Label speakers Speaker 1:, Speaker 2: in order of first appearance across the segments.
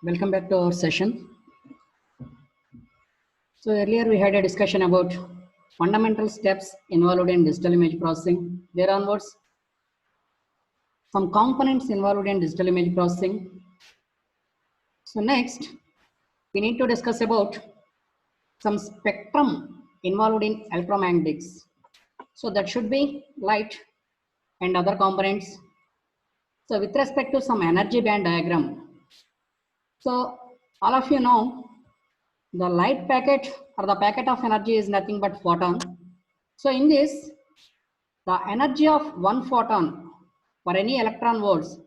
Speaker 1: Welcome back to our session. So earlier we had a discussion about fundamental steps involved in digital image processing. There onwards, some components involved in digital image processing. So next, we need to discuss about some spectrum involved in electromagnetics. So that should be light and other components. So with respect to some energy band diagram, so all of you know the light packet or the packet of energy is nothing but photon. So in this, the energy of one photon for any electron volts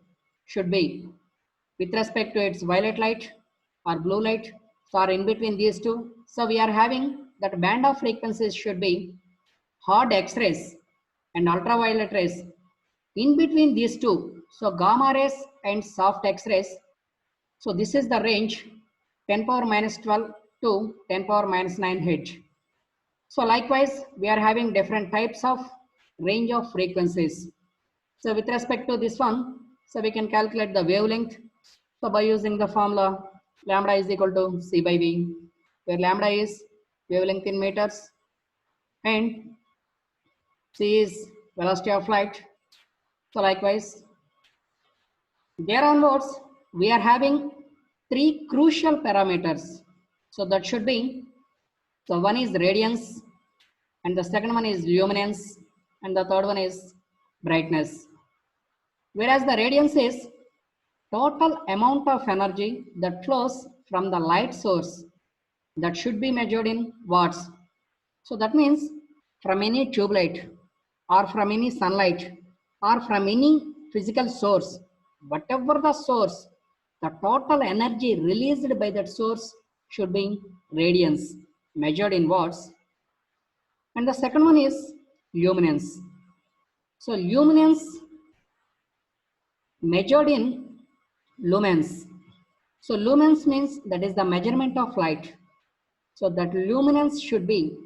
Speaker 1: should be with respect to its violet light or blue light, so or in between these two. So we are having that band of frequencies should be hard X-rays and ultraviolet rays. In between these two, so gamma rays and soft X-rays. So this is the range 10 power minus 12 to 10 power minus 9 Hz. So likewise, we are having different types of range of frequencies. So with respect to this one, so we can calculate the wavelength. So by using the formula lambda is equal to c by v, where lambda is wavelength in meters and c is velocity of light. So likewise, there onwards, we are having three crucial parameters. So that should be, so one is radiance, and the second one is luminance, and the third one is brightness. Whereas the radiance is total amount of energy that flows from the light source that should be measured in watts. So that means from any tube light or from any sunlight or from any physical source, whatever the source, the total energy released by that source should be radiance measured in watts. And the second one is luminance. So luminance measured in lumens. So lumens means that is the measurement of light. So that luminance should be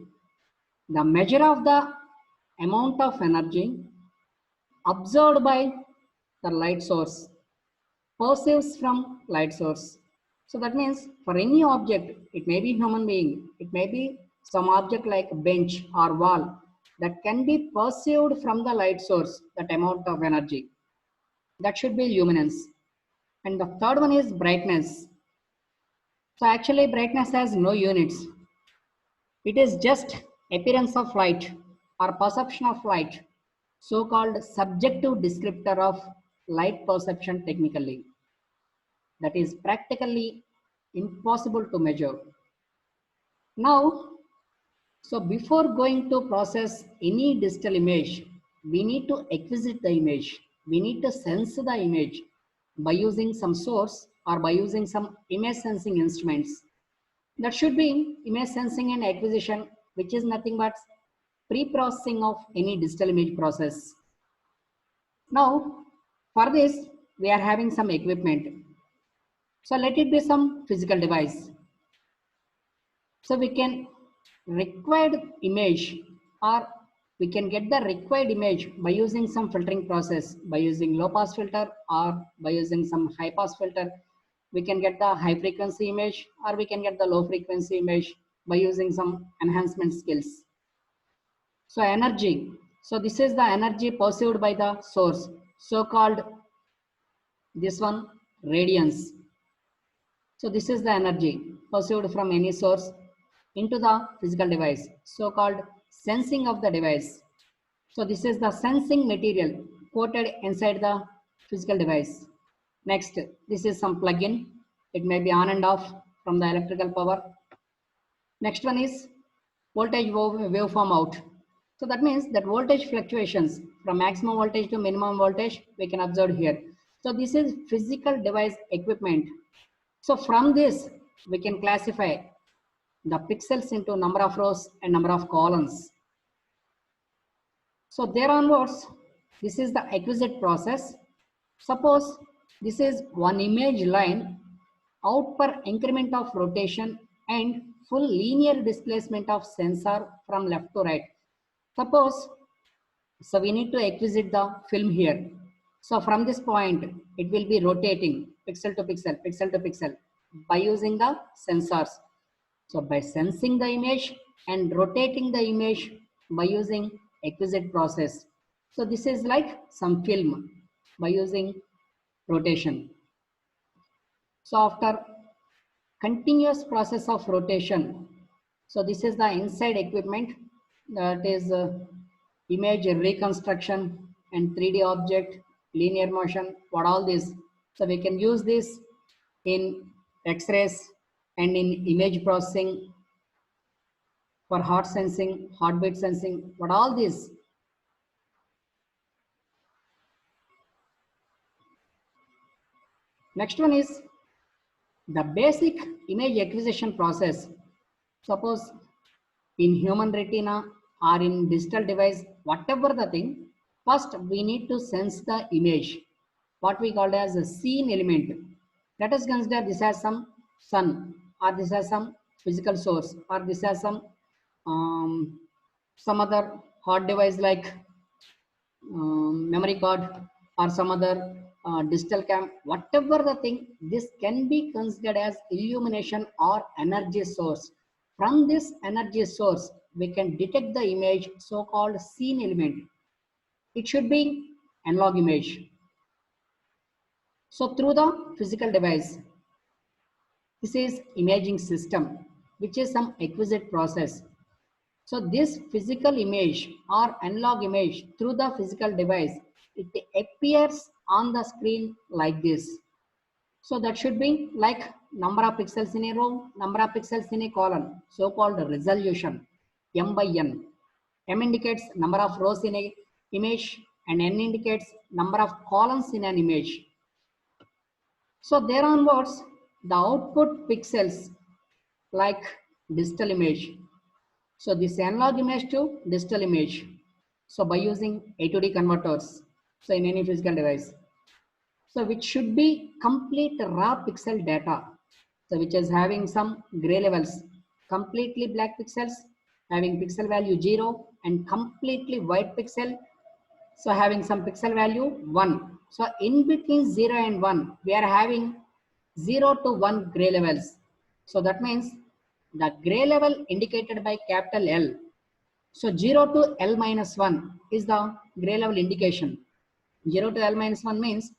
Speaker 1: the measure of the amount of energy observed by the light source, perceives from light source. So that means for any object, it may be human being, it may be some object like bench or wall that can be perceived from the light source, that amount of energy. That should be luminance. And the third one is brightness. So actually brightness has no units. It is just appearance of light or perception of light, so-called subjective descriptor of light perception technically. That is practically impossible to measure. Now, so before going to process any digital image, we need to acquisite the image. We need to sense the image by using some source or by using some image sensing instruments. That should be image sensing and acquisition, which is nothing but pre-processing of any digital image process. Now, for this, we are having some equipment. So let it be some physical device. So we can required image or we can get the required image by using some filtering process, by using low pass filter or by using some high pass filter. We can get the high frequency image or we can get the low frequency image by using some enhancement skills. So energy. So this is the energy perceived by the source, so called this one radiance. So this is the energy perceived from any source into the physical device, so called sensing of the device. So this is the sensing material coated inside the physical device. Next, this is some plug-in. It may be on and off from the electrical power. Next one is voltage waveform out. So that means that voltage fluctuations from maximum voltage to minimum voltage we can observe here. So this is physical device equipment. So from this we can classify the pixels into number of rows and number of columns. So there onwards, this is the acquisite process. Suppose this is one image line out per increment of rotation and full linear displacement of sensor from left to right. Suppose, so we need to acquisite the film here. So from this point, it will be rotating pixel to pixel, pixel to pixel. by using the sensors. So by sensing the image and rotating the image by using exquisite process. So this is like some film by using rotation. So after continuous process of rotation, so this is the inside equipment, that is image reconstruction and 3D object, linear motion, what all this. So we can use this in X-rays and in image processing for heart sensing, heartbeat sensing, what all this. Next one is the basic image acquisition process. Suppose in human retina or in digital device, whatever the thing, first we need to sense the image, what we call as a scene element. Let us consider this as some sun, or this as some physical source, or this as um, some other hard device like memory card or some other digital cam, whatever the thing, this can be considered as illumination or energy source. From this energy source, we can detect the image, so-called scene element. It should be analog image. So through the physical device, this is imaging system, which is some exquisite process. So this physical image or analog image through the physical device, it appears on the screen like this. So that should be like number of pixels in a row, number of pixels in a column, so-called resolution, M by N. M indicates number of rows in a image and N indicates number of columns in an image. So there onwards, the output pixels like digital image. So this analog image to digital image. So by using A to D converters, so in any physical device. So which should be complete raw pixel data. So which is having some gray levels, completely black pixels, having pixel value 0 and completely white pixel. So having some pixel value 1. So in between 0 and 1, we are having 0 to 1 gray levels. So that means the gray level indicated by capital L. So 0 to L minus 1 is the gray level indication. 0 to L minus 1 means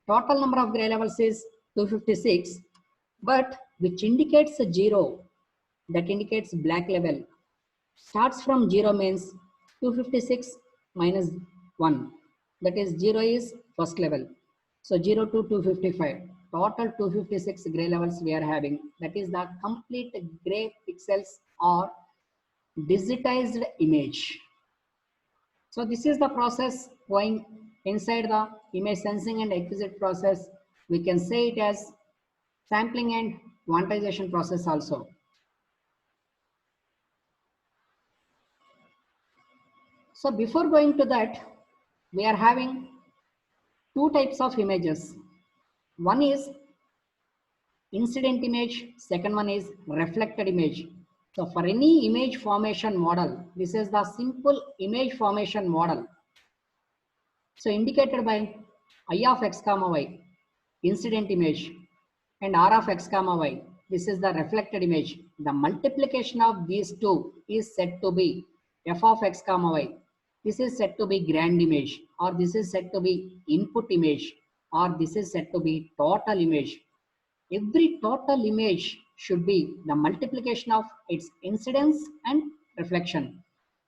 Speaker 1: total number of gray levels is 256, but which indicates a 0, that indicates black level. Starts from 0 means 256 minus 1. That is 0 is first level. So 0 to 255. Total 256 gray levels we are having. That is the complete gray pixels or digitized image. So this is the process going inside the image sensing and exquisite process. We can say it as sampling and quantization process also. So before going to that, we are having two types of images. One is incident image, second one is reflected image. So for any image formation model, this is the simple image formation model. So indicated by I of x comma y, incident image, and R of x comma y, this is the reflected image. The multiplication of these two is said to be f of x comma y. This is said to be grand image, or this is said to be input image, or this is said to be total image. Every total image should be the multiplication of its incidence and reflection,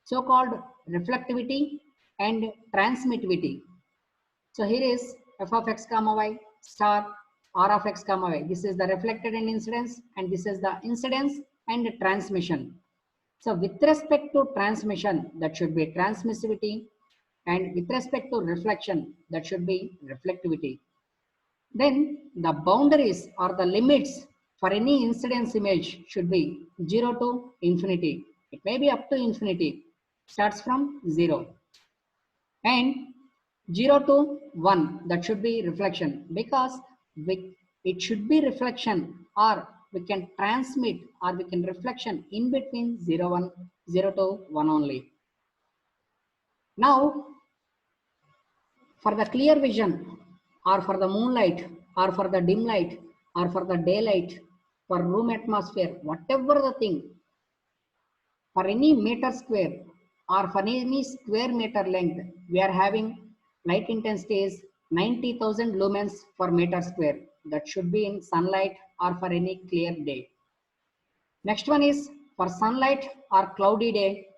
Speaker 1: so called reflectivity and transmittivity. So here is f of x comma y star r of x comma y. This is the reflected and incidence, and this is the incidence and transmission. So with respect to transmission, that should be transmissivity, and with respect to reflection, that should be reflectivity. Then the boundaries or the limits for any incidence image should be 0 to infinity. It may be up to infinity, starts from 0. And 0 to 1, that should be reflection, because it should be reflection, or we can transmit or we can reflection in between 0 to 1 only. Now for the clear vision, or for the moonlight, or for the dim light, or for the daylight, for room atmosphere, whatever the thing, for any meter square or for any square meter length, we are having light intensity is 90,000 lumens per meter square. That should be in sunlight or for any clear day. Next one is for sunlight or cloudy day.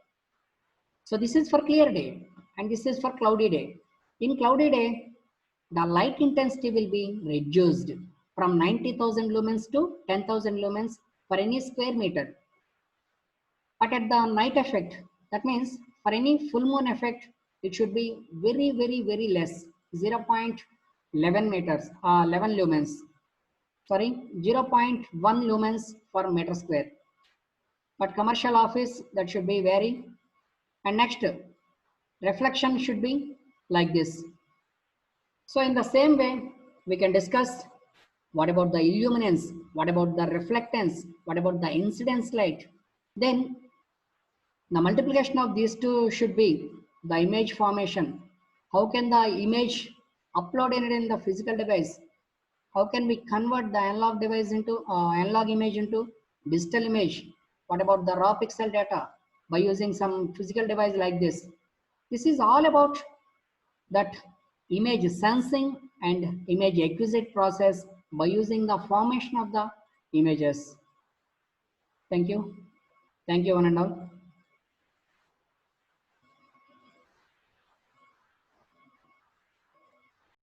Speaker 1: So this is for clear day and this is for cloudy day. In cloudy day, the light intensity will be reduced from 90,000 lumens to 10,000 lumens for any square meter. But at the night effect, that means for any full moon effect, it should be very, very, very less, 0.11 meters, 11 lumens, sorry, 0.1 lumens per meter square. But commercial office, that should be vary. And next, reflection should be like this. So in the same way, we can discuss what about the illuminance, what about the reflectance, what about the incidence light. Then the multiplication of these two should be the image formation. How can the image uploaded in the physical device? How can we convert the analog device into analog image into digital image? What about the raw pixel data by using some physical device like this? This is all about that image sensing and image acquisite process by using the formation of the images. Thank you. Thank you one and all.